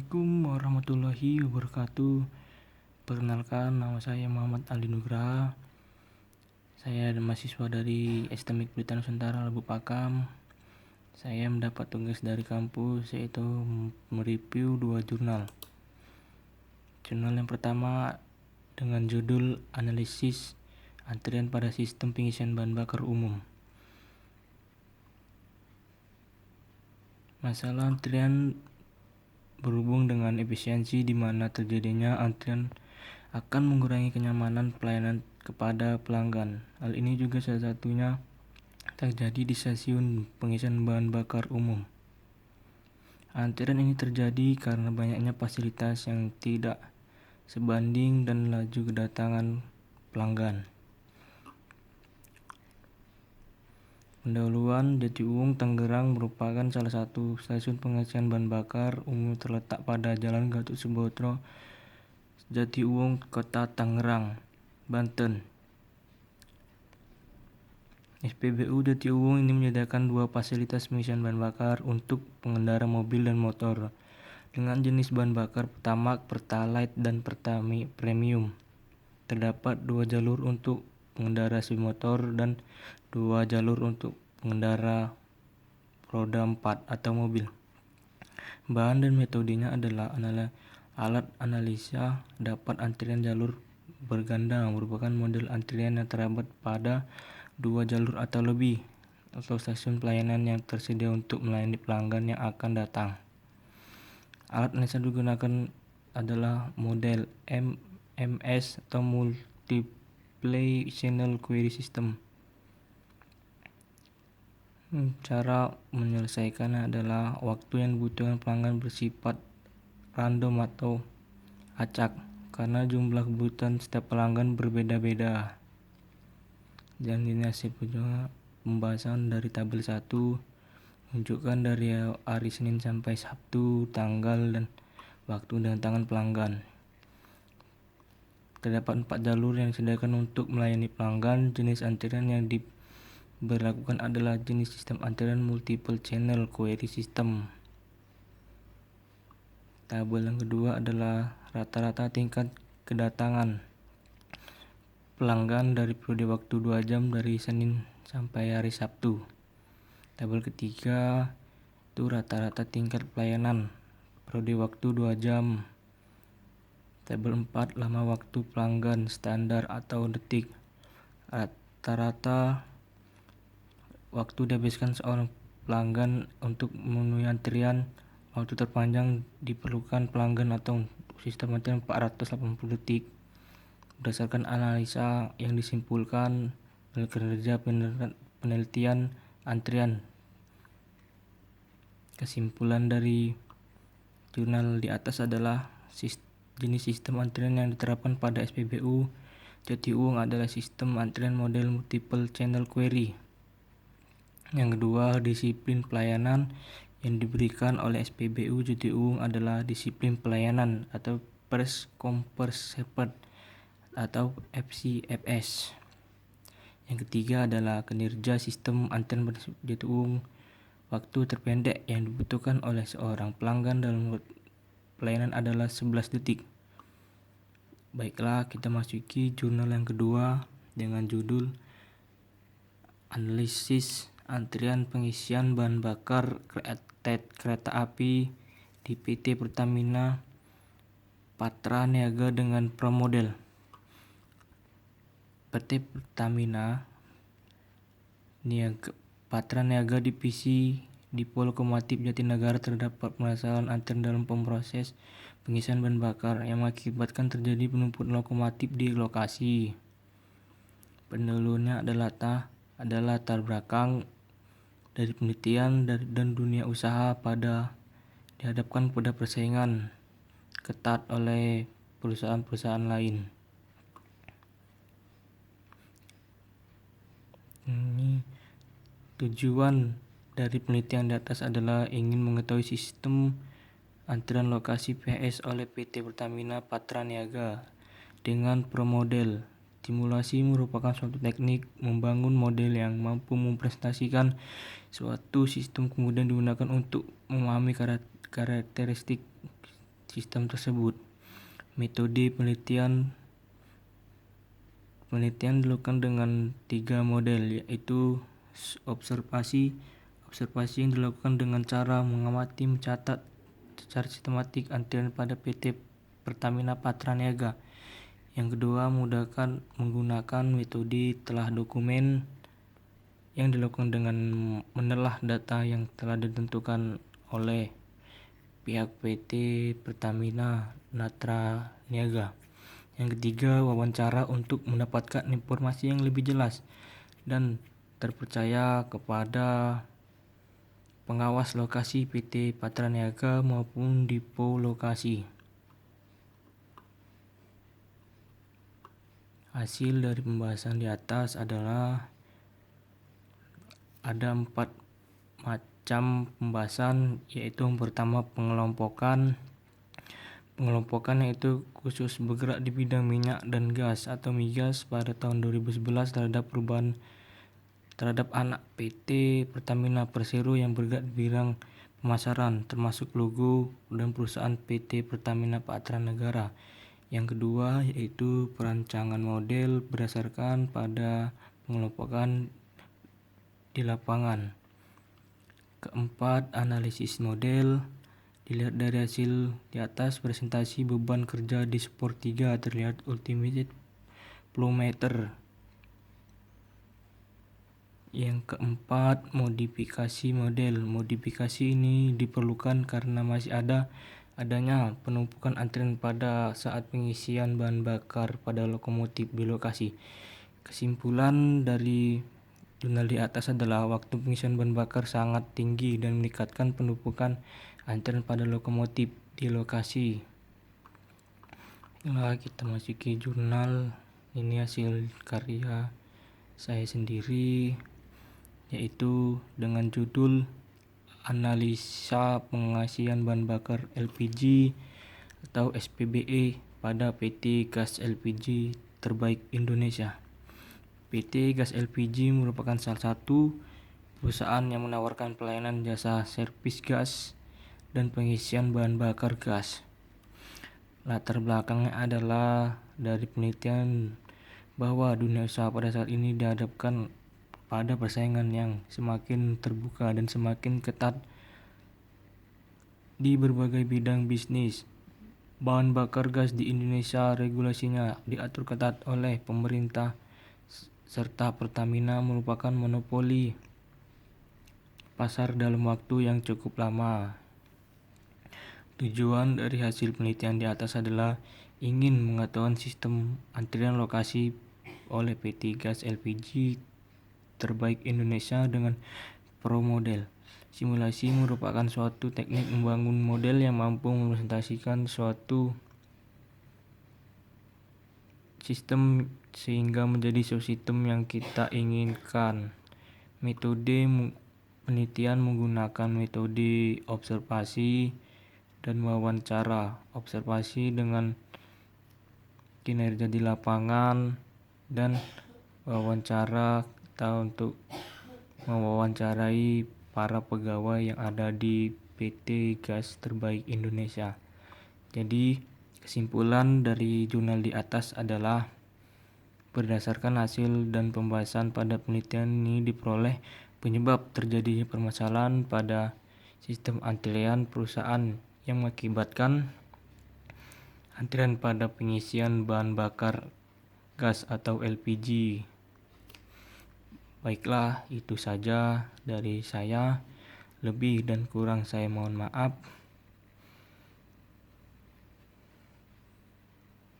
Assalamualaikum warahmatullahi wabarakatuh. Perkenalkan, nama saya Muhammad Ali Nugraha. Saya mahasiswa dari STMIK Pelita Nusantara Labu Pakam. Saya mendapat tugas dari kampus yaitu mereview 2 jurnal. Jurnal yang pertama dengan judul Analisis Antrian pada Sistem Pengisian Bahan Bakar Umum. Masalah antrian berhubung dengan efisiensi di mana terjadinya antrian akan mengurangi kenyamanan pelayanan kepada pelanggan. Hal ini juga salah satunya terjadi di stasiun pengisian bahan bakar umum. Antrian ini terjadi karena banyaknya fasilitas yang tidak sebanding dan laju kedatangan pelanggan. Pendahuluan Jatiuwung Tangerang merupakan salah satu stasiun pengisian bahan bakar umum terletak pada Jalan Gatot Subroto, Jatiuwung, Kota Tangerang, Banten. SPBU Jatiuwung ini menyediakan 2 fasilitas pengisian bahan bakar untuk pengendara mobil dan motor dengan jenis bahan bakar Pertamax, Pertalite, dan Pertami Premium. Terdapat 2 jalur untuk pengendara sepeda dan 2 jalur untuk pengendara roda 4 atau mobil. Bahan dan metodenya adalah alat analisa dapat antrian jalur berganda merupakan model antrian yang terdapat pada 2 jalur atau lebih, atau stasiun pelayanan yang tersedia untuk melayani pelanggan yang akan datang. Alat analisa digunakan adalah model MMS atau Multiple Channel Query System. Cara menyelesaikannya adalah waktu yang dibutuhkan pelanggan bersifat random atau acak karena jumlah kebutuhan setiap pelanggan berbeda-beda. Dan ini hasil pembahasan dari tabel 1 menunjukkan dari hari Senin sampai Sabtu tanggal dan waktu kedatangan pelanggan. Terdapat 4 jalur yang disediakan untuk melayani pelanggan. Jenis antrian yang diberlakukan adalah jenis sistem antrian multiple channel query system. Tabel yang kedua adalah rata-rata tingkat kedatangan pelanggan dari periode waktu 2 jam dari Senin sampai hari Sabtu. Tabel ketiga itu rata-rata tingkat pelayanan periode waktu 2 jam. Tabel 4 lama waktu pelanggan standar atau detik. Rata-rata waktu dihabiskan seorang pelanggan untuk memenuhi antrian. Waktu terpanjang diperlukan pelanggan atau sistem antrian 480 detik. Berdasarkan analisa yang disimpulkan oleh kerja penelitian antrian. Kesimpulan dari jurnal di atas adalah jenis sistem antrian yang diterapkan pada SPBU Jatiuwung adalah sistem antrian model multiple channel query. Yang kedua, disiplin pelayanan yang diberikan oleh SPBU Jatiuwung adalah disiplin pelayanan atau First Come First Served atau FCFS. Yang ketiga adalah kinerja sistem antrian Jatiuwung. Waktu terpendek yang dibutuhkan oleh seorang pelanggan dalam pelayanan adalah 11 detik. Baiklah, kita masuki jurnal yang kedua dengan judul Analisis Antrian Pengisian Bahan Bakar Kereta Api di PT Pertamina Patra Niaga dengan Promodel. PT Pertamina Patra Niaga Divisi Dipo Lokomotif Jatinegara terdapat permasalahan antrian dalam proses pengisian bahan bakar yang mengakibatkan terjadi penumpukan lokomotif di lokasi. Pendahulunya adalah latar belakang dari penelitian dan dunia usaha dihadapkan pada persaingan ketat oleh perusahaan-perusahaan lain. Tujuan dari penelitian di atas adalah ingin mengetahui sistem antrian lokasi PS oleh PT Pertamina Patra Niaga dengan Promodel. Simulasi merupakan suatu teknik membangun model yang mampu mempresentasikan suatu sistem kemudian digunakan untuk memahami karakteristik sistem tersebut. Metode penelitian dilakukan dengan 3 model, yaitu observasi yang dilakukan dengan cara mengamati mencatat secara sistematik antrian pada PT Pertamina Patraniaga. Yang kedua, menggunakan metode telah dokumen yang dilakukan dengan menelah data yang telah ditentukan oleh pihak PT Pertamina Patraniaga. Yang ketiga, wawancara untuk mendapatkan informasi yang lebih jelas dan terpercaya kepada pengawas lokasi PT Patraniaga maupun depo lokasi. Hasil dari pembahasan di atas adalah ada 4 macam pembahasan, yaitu yang pertama pengelompokan yaitu khusus bergerak di bidang minyak dan gas atau migas pada tahun 2011 terhadap anak PT Pertamina Persero yang bergerak di bidang pemasaran, termasuk logo dan perusahaan PT Pertamina Patraniaga. Yang kedua yaitu perancangan model berdasarkan pada pengelompokan di lapangan. Keempat, analisis model. Dilihat dari hasil di atas, presentasi beban kerja di support 3 terlihat ultimate flow meter. Yang keempat, modifikasi model. Modifikasi ini diperlukan karena masih adanya penumpukan antrian pada saat pengisian bahan bakar pada lokomotif di lokasi. Kesimpulan dari jurnal di atas adalah waktu pengisian bahan bakar sangat tinggi dan meningkatkan penumpukan antrian pada lokomotif di lokasi. Nah, kita masuki jurnal. Ini hasil karya saya sendiri, yaitu dengan judul Analisa Pengisian Bahan Bakar LPG atau SPBE pada PT Gas LPG Terbaik Indonesia. PT Gas LPG merupakan salah satu perusahaan yang menawarkan pelayanan jasa servis gas dan pengisian bahan bakar gas. Latar belakangnya adalah dari penelitian bahwa dunia usaha pada saat ini dihadapkan pada persaingan yang semakin terbuka dan semakin ketat di berbagai bidang bisnis. Bahan bakar gas di Indonesia regulasinya diatur ketat oleh pemerintah serta Pertamina merupakan monopoli pasar dalam waktu yang cukup lama. Tujuan dari hasil penelitian di atas adalah ingin mengetahui sistem antrian lokasi oleh PT Gas LPG Terbaik Indonesia dengan Pro Model. Simulasi merupakan suatu teknik membangun model yang mampu merepresentasikan suatu sistem sehingga menjadi sistem yang kita inginkan. Metode penelitian menggunakan metode observasi dan wawancara. Observasi dengan kinerja di lapangan dan wawancara kita untuk mewawancarai para pegawai yang ada di PT Gas Terbaik Indonesia. Jadi kesimpulan dari jurnal di atas adalah berdasarkan hasil dan pembahasan pada penelitian ini diperoleh penyebab terjadinya permasalahan pada sistem antrian perusahaan yang mengakibatkan antrian pada pengisian bahan bakar gas atau LPG. Baiklah, itu saja dari saya. Lebih dan kurang saya mohon maaf.